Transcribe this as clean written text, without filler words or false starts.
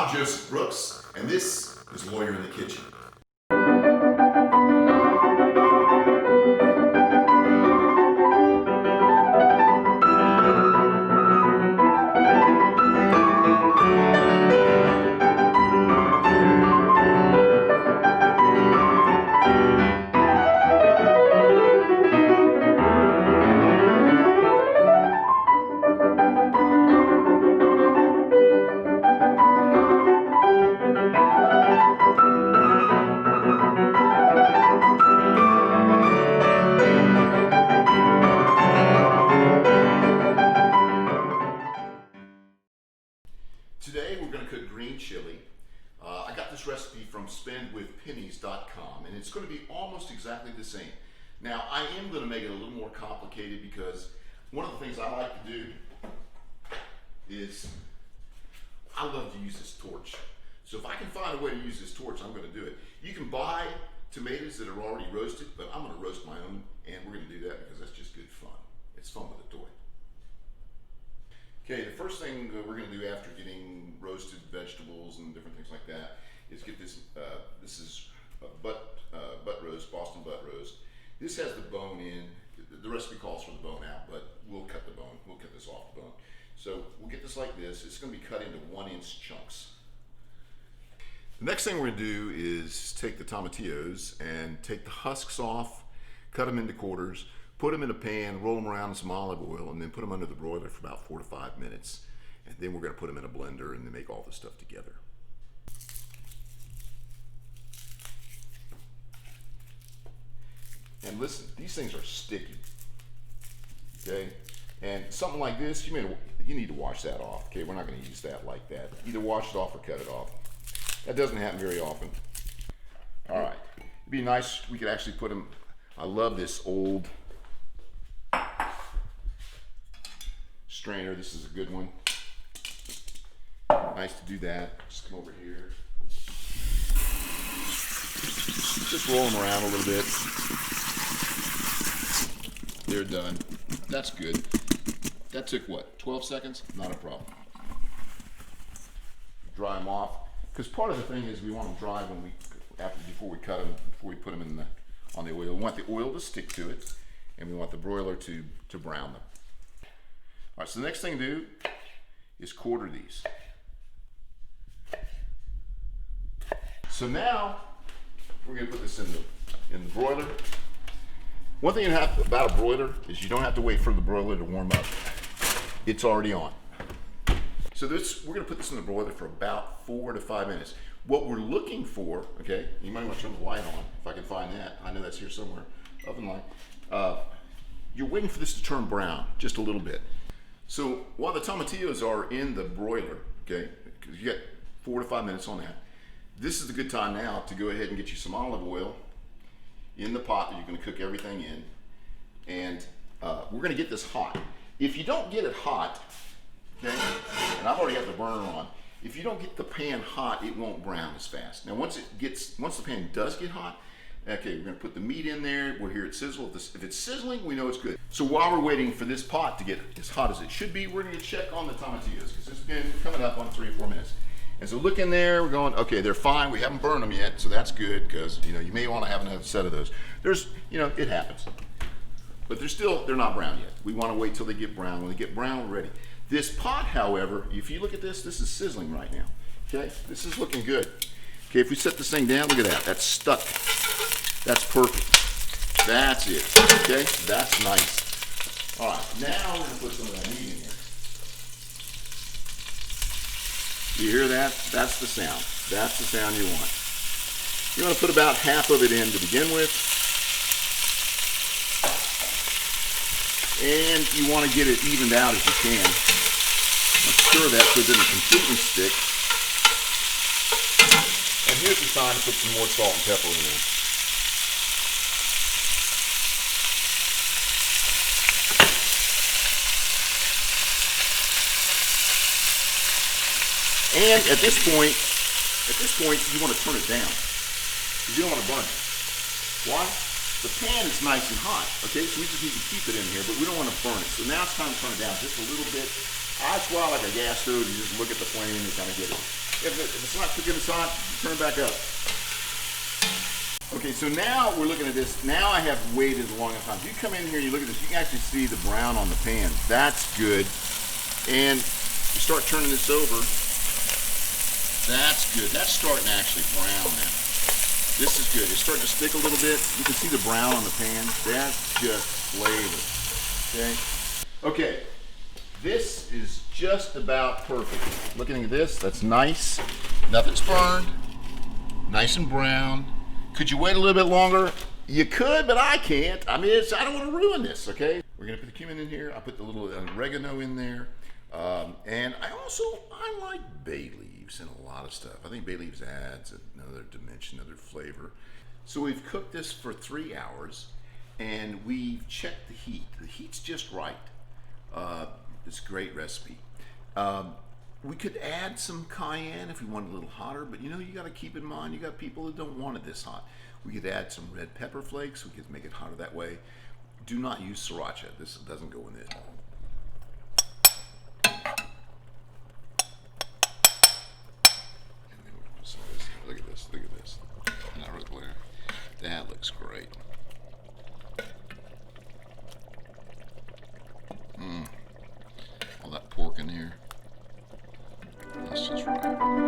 I'm Joseph Brooks, and this is Lawyer in the Kitchen. Today we're going to cook green chili. I got this recipe from spendwithpennies.com, and it's going to be almost exactly the same. Now I am going to make it a little more complicated because one of the things I like to do is I love to use this torch. So if I can find a way to use this torch, I'm going to do it. You can buy tomatoes that are already roasted, but I'm going to roast my own, and we're going to do that because that's just good fun. It's fun with a toy. Okay, the first thing we're going to do after getting roasted vegetables and different things like that is get this. This is a butt roast, Boston butt roast. This has the bone in. The recipe calls for the bone out, but we'll cut the bone. We'll cut this off the bone. So we'll get this like this. It's going to be cut into 1-inch chunks. The next thing we're going to do is take the tomatillos and take the husks off, cut them into quarters, put them in a pan, roll them around in some olive oil, and then put them under the broiler for about 4 to 5 minutes. And then we're going to put them in a blender and then make all this stuff together. And listen, these things are sticky. Okay? And something like this, you need to wash that off. Okay? We're not going to use that like that. Either wash it off or cut it off. That doesn't happen very often. All right. It'd be nice, we could actually put them, I love this old strainer. This is a good one. Nice to do that. Just come over here. Just roll them around a little bit. They're done. That's good. That took what, 12 seconds? Not a problem. Dry them off. Because part of the thing is we want them dry when before we cut them, before we put them on the oil. We want the oil to stick to it, and we want the broiler to brown them. All right, so the next thing to do is quarter these. So now we're going to put this in the broiler. One thing about a broiler is you don't have to wait for the broiler to warm up. It's already on. So we're going to put this in the broiler for about 4 to 5 minutes. What we're looking for, okay, you might want to turn the light on if I can find that. I know that's here somewhere, oven light. You're waiting for this to turn brown just a little bit. So while the tomatillos are in the broiler, okay, because you got 4 to 5 minutes on that, this is a good time now to go ahead and get you some olive oil in the pot that you're going to cook everything in. And we're going to get this hot. If you don't get it hot, okay, and I've already got the burner on, if you don't get the pan hot, it won't brown as fast. Now once the pan does get hot, okay, we're going to put the meat in there. We'll hear it sizzle. If it's sizzling, we know it's good. So while we're waiting for this pot to get as hot as it should be, we're going to check on the tomatillos because it's been coming up on 3 or 4 minutes. And so look in there, we're going, okay, they're fine. We haven't burned them yet, so that's good because, you may want to have another set of those. It happens. But they're not brown yet. We want to wait till they get brown. When they get brown, we're ready. This pot, however, if you look at this is sizzling right now. Okay, this is looking good. Okay, if we set this thing down, look at that. That's stuck. That's perfect. That's it. Okay, that's nice. All right, now we're gonna put some of that meat in here. You hear that? That's the sound. That's the sound you want. You want to put about half of it in to begin with. And you want to get it evened out as you can. Stir that so it doesn't completely stick. And here's the time to put some more salt and pepper in there. And at this point, you want to turn it down because you don't want to burn it. Why? The pan is nice and hot, okay? So we just need to keep it in here, but we don't want to burn it. So now it's time to turn it down just a little bit. That's why, like a gas stove, you just look at the flame and kind of get it. If it's not cooking it's hot, turn it back up. Okay, so now we're looking at this. Now I have waited a long enough time. If you come in here and you look at this, you can actually see the brown on the pan. That's good. And you start turning this over. That's good. That's starting to actually brown now. This is good. It's starting to stick a little bit. You can see the brown on the pan. That's just flavor. Okay, this is just about perfect. Looking at this, that's nice. Nothing's burned. Nice and brown. Could you wait a little bit longer? You could, but I can't. I mean, I don't want to ruin this, okay? We're gonna put the cumin in here. I put the little oregano in there. And I like bay leaves in a lot of stuff. I think bay leaves adds another dimension, another flavor. So we've cooked this for 3 hours and we've checked the heat. The heat's just right. It's a great recipe. We could add some cayenne if we want it a little hotter, but you got to keep in mind, you got people that don't want it this hot. We could add some red pepper flakes. We could make it hotter that way. Do not use sriracha. This doesn't go in it. Look at this. Look at this. Not really clear. That looks great. All that pork in here. That's just right.